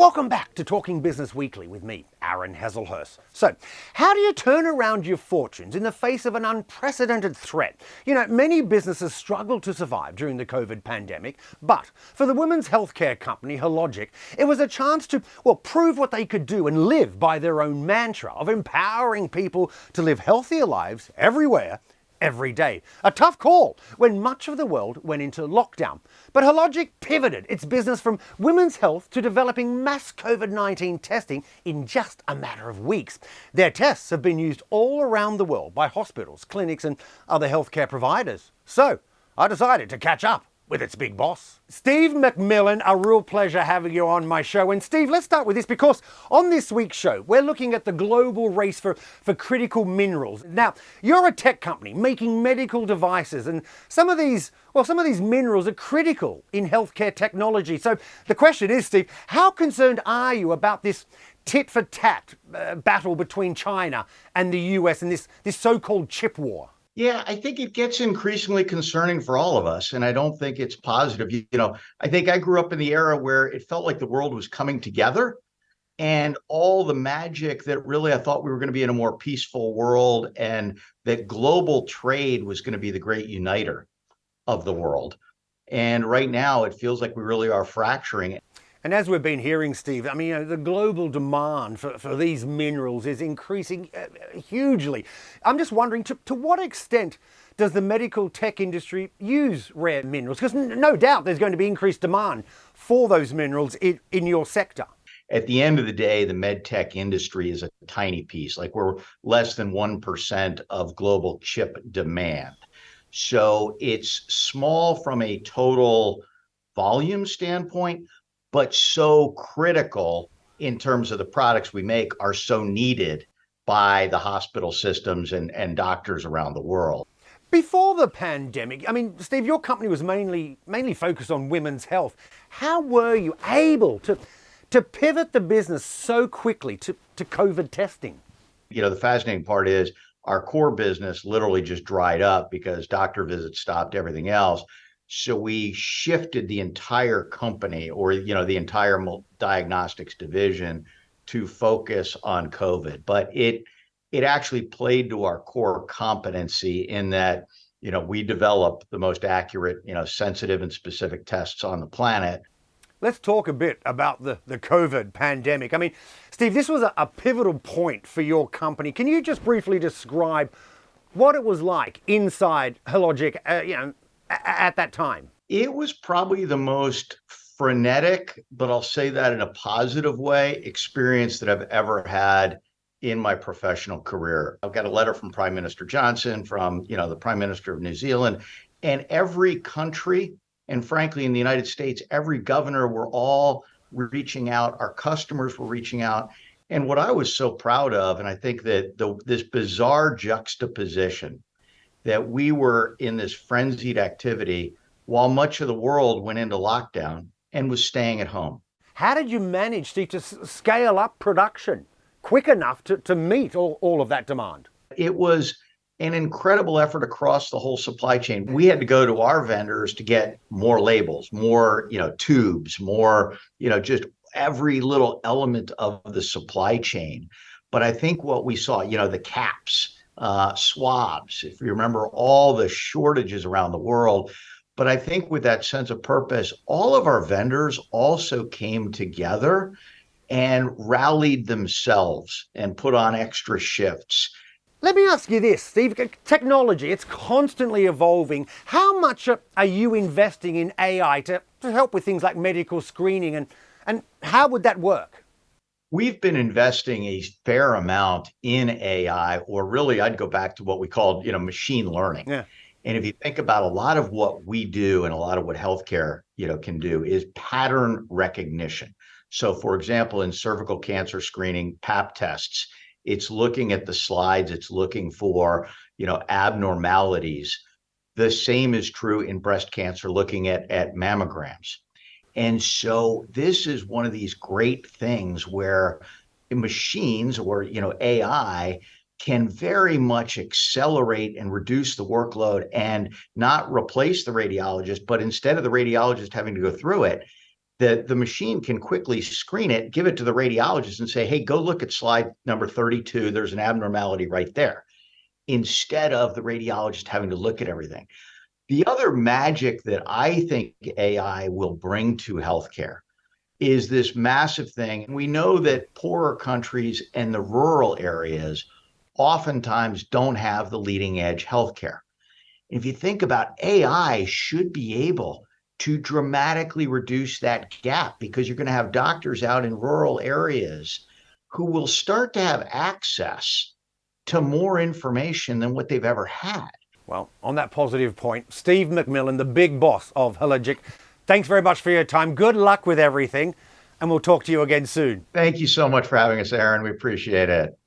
Welcome back to Talking Business Weekly with me, Aaron Heslehurst. So, how do you turn around your fortunes in the face of an unprecedented threat? You know, many businesses struggled to survive during the COVID pandemic, but for the women's healthcare company Hologic, it was a chance to, prove what they could do and live by their own mantra of empowering people to live healthier lives everywhere, every day. A tough call when much of the world went into lockdown. But Hologic pivoted its business from women's health to developing mass COVID-19 testing in just a matter of weeks. Their tests have been used all around the world by hospitals, clinics and other healthcare providers. So I decided to catch up with its big boss. Steve MacMillan, a real pleasure having you on my show. And Steve, let's start with this because on this week's show, we're looking at the global race for critical minerals. Now, you're a tech company making medical devices, and some of these minerals are critical in healthcare technology. So the question is, Steve, how concerned are you about this tit-for-tat battle between China and the US and this so-called chip war? Yeah, I think it gets increasingly concerning for all of us, and I don't think it's positive. I think I grew up in the era where it felt like the world was coming together, and all the magic that really I thought we were going to be in a more peaceful world, and that global trade was going to be the great uniter of the world. And right now, it feels like we really are fracturing. And as we've been hearing, Steve, I mean, the global demand for these minerals is increasing hugely. I'm just wondering, to what extent does the medical tech industry use rare minerals? Because no doubt there's going to be increased demand for those minerals in your sector. At the end of the day, the med tech industry is a tiny piece. Like, we're less than 1% of global chip demand. So it's small from a total volume standpoint, but so critical in terms of the products we make are so needed by the hospital systems and doctors around the world. Before the pandemic, I mean, Steve, your company was mainly focused on women's health. How were you able to pivot the business so quickly to COVID testing? The fascinating part is our core business literally just dried up because doctor visits stopped, everything else. So we shifted the entire company, or the entire diagnostics division, to focus on COVID. But it actually played to our core competency in that we develop the most accurate, sensitive and specific tests on the planet. Let's talk a bit about the COVID pandemic. I mean, Steve, this was a pivotal point for your company. Can you just briefly describe what it was like inside Hologic, at that time? It was probably the most frenetic, but I'll say that in a positive way, experience that I've ever had in my professional career. I've got a letter from Prime Minister Johnson, from the Prime Minister of New Zealand, and every country, and frankly in the United States, every governor were all reaching out. Our customers were reaching out. And what I was so proud of, and I think that this bizarre juxtaposition that we were in this frenzied activity while much of the world went into lockdown and was staying at home. How did you manage, Steve, to scale up production quick enough to meet all of that demand? It was an incredible effort across the whole supply chain. We had to go to our vendors to get more labels, more, tubes, more, just every little element of the supply chain. But I think what we saw, the caps, swabs, if you remember all the shortages around the world. But I think with that sense of purpose, all of our vendors also came together and rallied themselves and put on extra shifts. Let me ask you this, Steve. Technology, it's constantly evolving. How much are you investing in AI to help with things like medical screening, and how would that work? We've been investing a fair amount in AI, or really I'd go back to what we called, machine learning. Yeah. And if you think about a lot of what we do and a lot of what healthcare, can do is pattern recognition. So for example, in cervical cancer screening, Pap tests, it's looking at the slides, it's looking for, abnormalities. The same is true in breast cancer, looking at mammograms. And so this is one of these great things where machines, or AI, can very much accelerate and reduce the workload and not replace the radiologist, but instead of the radiologist having to go through it, that the machine can quickly screen it, give it to the radiologist and say, hey, go look at slide number 32. There's an abnormality right there, instead of the radiologist having to look at everything. The other magic that I think AI will bring to healthcare is this massive thing. We know that poorer countries and the rural areas oftentimes don't have the leading edge healthcare. If you think about AI should be able to dramatically reduce that gap, because you're going to have doctors out in rural areas who will start to have access to more information than what they've ever had. Well, on that positive point, Steve MacMillan, the big boss of Hologic, thanks very much for your time. Good luck with everything, and we'll talk to you again soon. Thank you so much for having us, Aaron. We appreciate it.